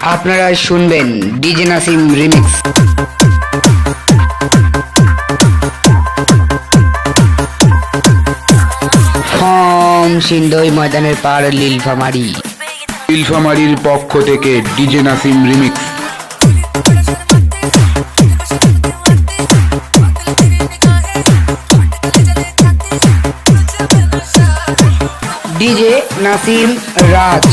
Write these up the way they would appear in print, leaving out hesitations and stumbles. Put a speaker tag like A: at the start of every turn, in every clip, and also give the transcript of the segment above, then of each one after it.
A: আপনারা শুনবেন DJ Nasim remix. সিন্দই ময়দানের পার
B: নীলফামারীর পক্ষ থেকে DJ Nasim remix.
A: DJ Nasim Raj.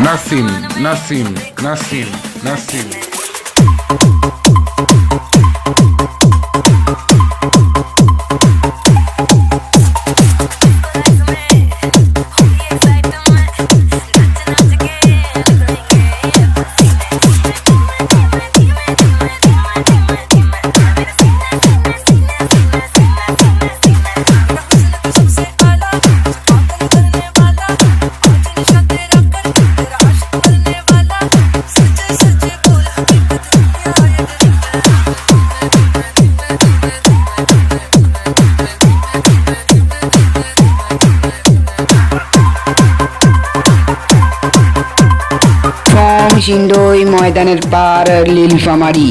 B: Nasim Nasim Nasim Nasim
A: সিন্দই ময়দানের পার নীলফামারী।